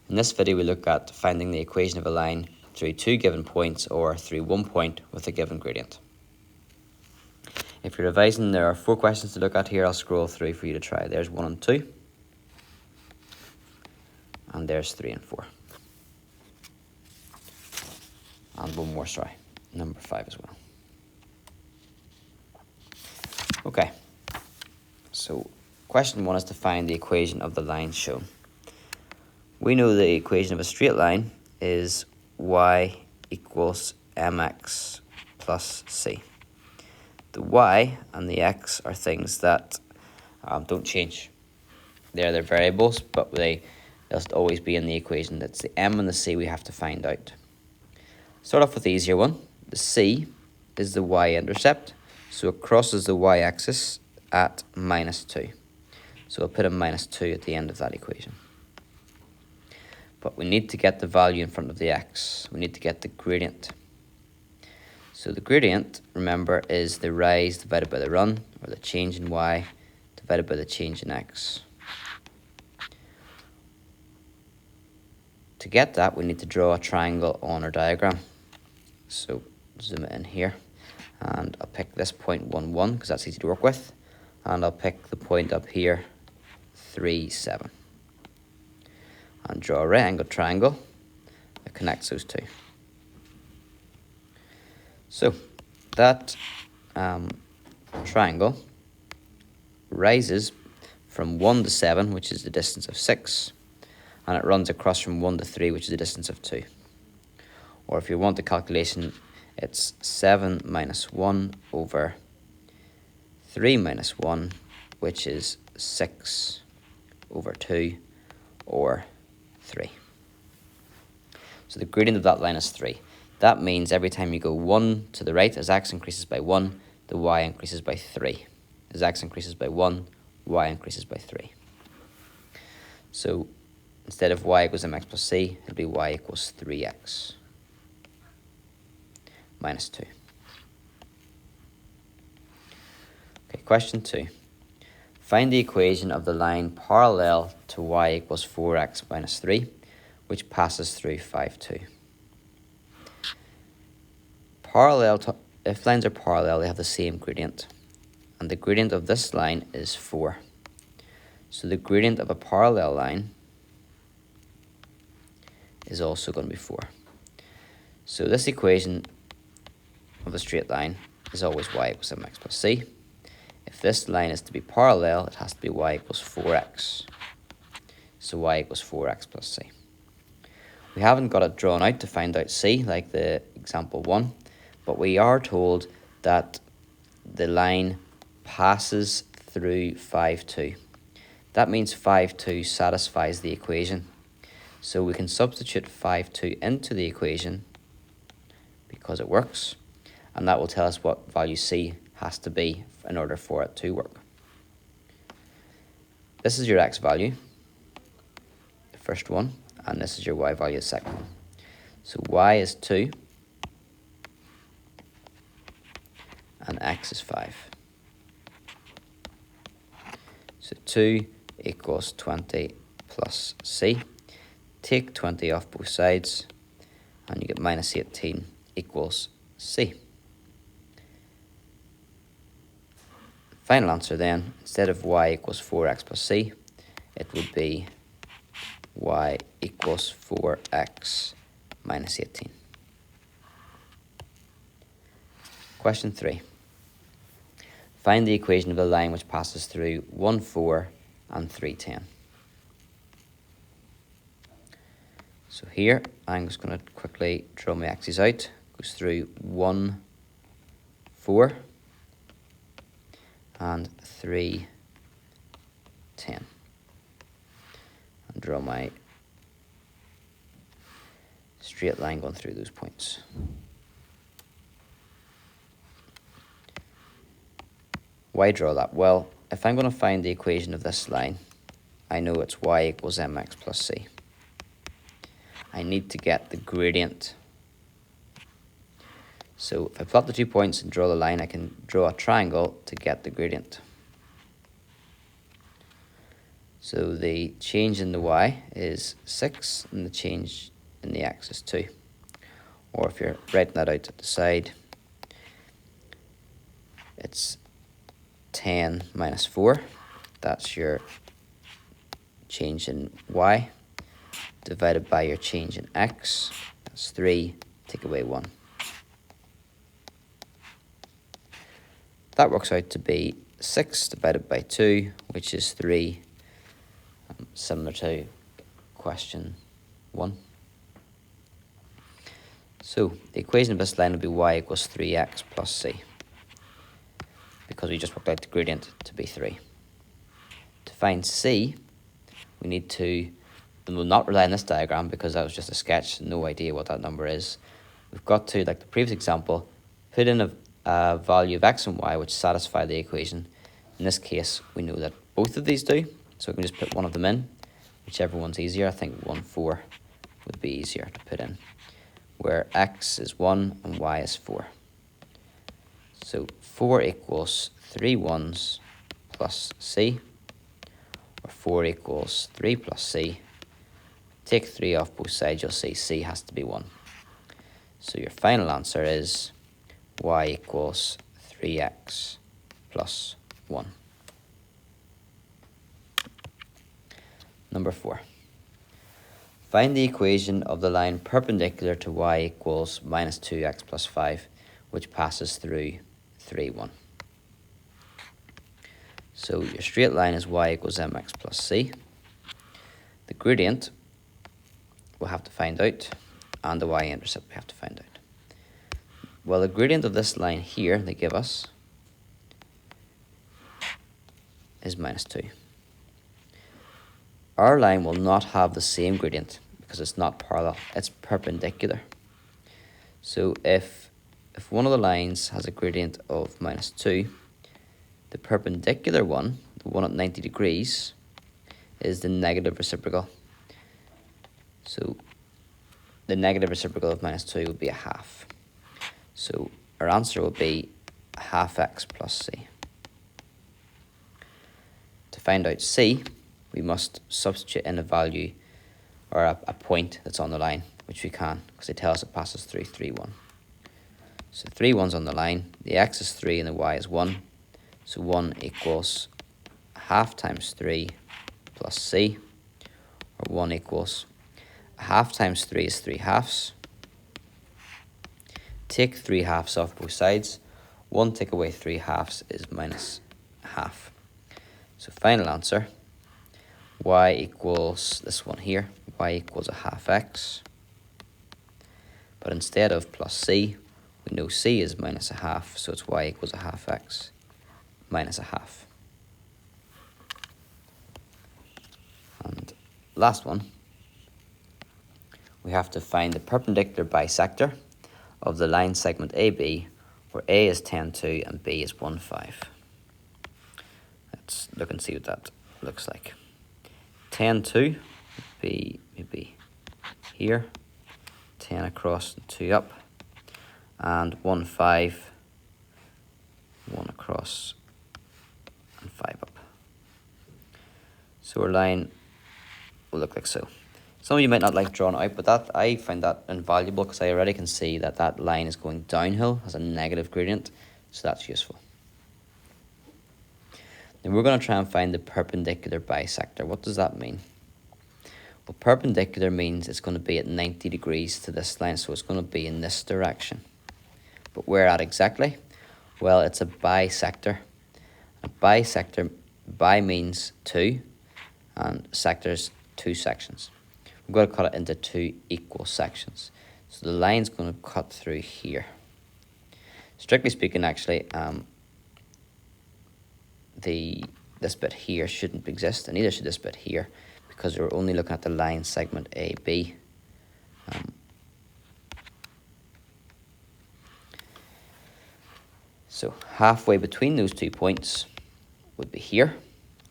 In this video, we look at finding the equation of a line through two given points or through 1 point with a given gradient. If you're revising, there are 4 questions to look at here. I'll scroll through for you to try. There's 1 and 2. And there's 3 and 4. And one more, sorry, number 5 as well. Okay, so question 1 is to find the equation of the line shown. We know the equation of a straight line is y equals mx plus c. The y and the x are things that don't change. They're variables, but they'll always be in the equation. That's the m and the c we have to find out. Start off with the easier one. The c is the y-intercept, so it crosses the y-axis at -2. So we'll put a -2 at the end of that equation. But we need to get the value in front of the x. We need to get the gradient. So the gradient, remember, is the rise divided by the run, or the change in y divided by the change in x. To get that, we need to draw a triangle on our diagram. So zoom it in here, and I'll pick this point 1, 1, because that's easy to work with, and I'll pick the point up here, 3, 7. And draw a right angle triangle that connects those two. So that triangle rises from 1 to 7, which is the distance of 6, and it runs across from 1 to 3, which is the distance of 2. Or if you want the calculation, it's 7 minus 1 over 3 minus 1, which is 6 over 2, or 3. So the gradient of that line is 3. That means every time you go 1 to the right, as x increases by 1, the y increases by 3. As x increases by 1, y increases by 3. So instead of y equals mx plus c, it'll be y equals 3x minus 2. Okay, question 2. Find the equation of the line parallel to y equals 4x minus 3, which passes through 5, 2. If lines are parallel, they have the same gradient. And the gradient of this line is 4. So the gradient of a parallel line is also going to be 4. So this equation of a straight line is always y equals mx plus c. If this line is to be parallel, it has to be y equals 4x. So y equals 4x plus c. We haven't got it drawn out to find out c, like the example 1, but we are told that the line passes through 5, 2. That means 5, 2 satisfies the equation. So we can substitute 5, 2 into the equation because it works, and that will tell us what value c has to be in order for it to work. This is your x value, the first one, and this is your y value, the second one. So y is 2, and x is 5. So 2 equals 20 plus c. Take 20 off both sides, and you get minus 18 equals c. Final answer then, instead of y equals 4x plus c, it would be y equals 4x minus 18. Question 3. Find the equation of the line which passes through 1, 4 and 3, 10. So here, I'm just going to quickly draw my axes out. Goes through 1, 4 and 3, 10. And draw my straight line going through those points. Why draw that? Well, if I'm going to find the equation of this line, I know it's y equals mx plus c. I need to get the gradient. So if I plot the 2 points and draw the line, I can draw a triangle to get the gradient. So the change in the y is 6 and the change in the x is 2. Or if you're writing that out at the side, it's 10 minus 4. That's your change in y divided by your change in x. That's 3, take away 1. That works out to be 6 divided by 2, which is 3, similar to question 1. So the equation of this line would be y equals 3x plus c, because we just worked out the gradient to be 3. To find c, we need to, and we'll not rely on this diagram because that was just a sketch, no idea what that number is. We've got to, like the previous example, put in a value of x and y which satisfy the equation. In this case, we know that both of these do, so we can just put one of them in, whichever one's easier. I think 1, 4 would be easier to put in, where x is 1 and y is 4. So 4 equals 3 1s plus c, or 4 equals 3 plus c. Take 3 off both sides, you'll see c has to be 1. So your final answer is y equals 3x plus 1. Number 4. Find the equation of the line perpendicular to y equals minus 2x plus 5, which passes through 3, 1. So your straight line is y equals mx plus c. The gradient we'll have to find out, and the y-intercept we have to find out. Well, the gradient of this line here they give us is minus 2. Our line will not have the same gradient because it's not parallel, it's perpendicular. So if one of the lines has a gradient of minus 2, the perpendicular one, the one at 90 degrees, is the negative reciprocal. So the negative reciprocal of minus 2 would be a half. So our answer will be half x plus c. To find out c, we must substitute in a value or a point that's on the line, which we can, because they tell us it passes through 3, 1. So 3 1's on the line, the x is 3 and the y is 1. So 1 equals half times 3 plus c, or 1 equals half times 3 is 3 halves. Take 3 halves off both sides. 1 take away 3 halves is minus half. So final answer, y equals this one here, y equals a half x. But instead of plus c, we know c is minus a half, so it's y equals a half x minus a half. And last one, we have to find the perpendicular bisector of the line segment AB, where A is 10, 2 and B is 1, 5. Let's look and see what that looks like. 10, 2 would be maybe here, 10 across and 2 up, and 1, 5, 1 across and 5 up. So our line will look like so. Some of you might not like drawing it out, but that I find that invaluable because I already can see that that line is going downhill, has a negative gradient, so that's useful. Then we're going to try and find the perpendicular bisector. What does that mean? Well, perpendicular means it's going to be at 90 degrees to this line, so it's going to be in this direction. But where at exactly? Well, it's a bisector. A bisector, bi means 2, and sectors 2 sections. We've got to cut it into 2 equal sections. So the line's going to cut through here. Strictly speaking, actually, this bit here shouldn't exist, and neither should this bit here, because we're only looking at the line segment AB. So halfway between those 2 points would be here,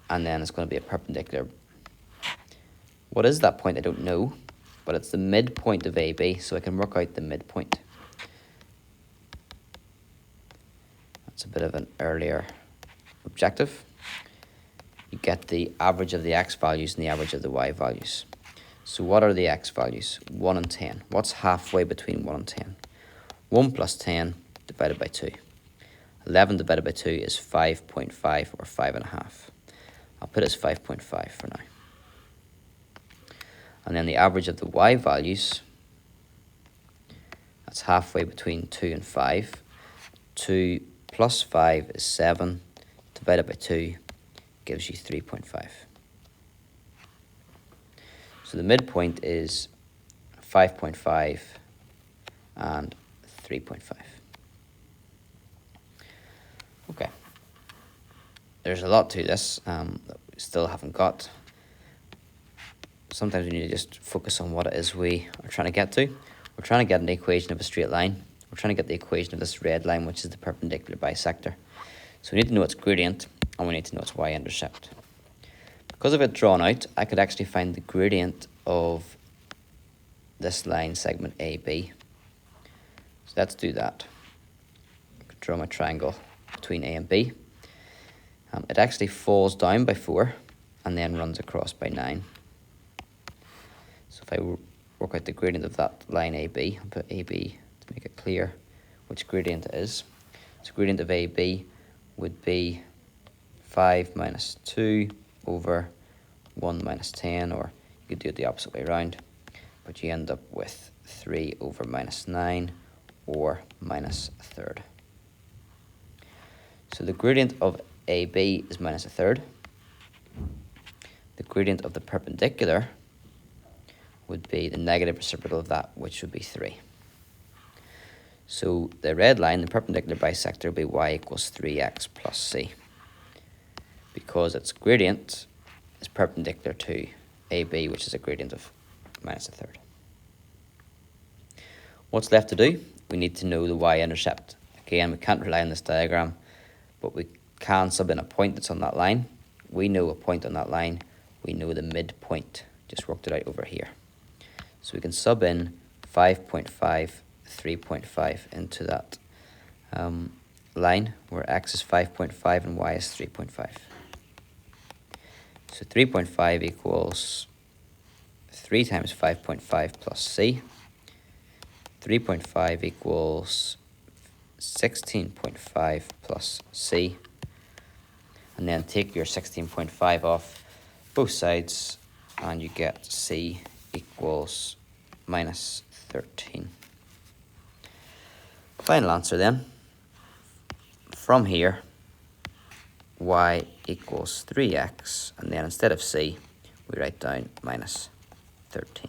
and then it's going to be a perpendicular. What is that point? I don't know, but it's the midpoint of AB, so I can work out the midpoint. That's a bit of an earlier objective. you get the average of the x values and the average of the y values. So what are the x values? 1 and 10. What's halfway between 1 and 10? 1 plus 10 divided by 2. 11 divided by 2 is 5.5 or 5.5. I'll put it as 5.5 for now. And then the average of the y values, that's halfway between 2 and 5. 2 plus 5 is 7, divided by 2 gives you 3.5. So the midpoint is 5.5 and 3.5. Okay. There's a lot to this that we still haven't got. Sometimes we need to just focus on what it is we are trying to get to. We're trying to get an equation of a straight line. We're trying to get the equation of this red line, which is the perpendicular bisector. So we need to know its gradient, and we need to know its y-intercept. Because of it drawn out, I could actually find the gradient of this line segment AB. So let's do that. I could draw my triangle between A and B. It actually falls down by 4 and then runs across by 9. So if I work out the gradient of that line AB, I'll put AB to make it clear which gradient it is. So gradient of AB would be 5 minus 2 over 1 minus 10, or you could do it the opposite way around, but you end up with 3 over minus 9, or minus a third. So the gradient of AB is minus a third. The gradient of the perpendicular would be the negative reciprocal of that, which would be 3. So the red line, the perpendicular bisector, will be y equals 3x plus c, because its gradient is perpendicular to AB, which is a gradient of minus a third. What's left to do? We need to know the y-intercept. Again, we can't rely on this diagram, but we can sub in a point that's on that line. We know a point on that line. We know the midpoint. Just worked it out over here. So we can sub in 5.5, 3.5 into that line, where x is 5.5 and y is 3.5. So 3.5 equals 3 times 5.5 plus c. 3.5 equals 16.5 plus c. And then take your 16.5 off both sides, and you get c equals minus 13. Final answer then. From here, y equals 3x, and then instead of c, we write down minus 13.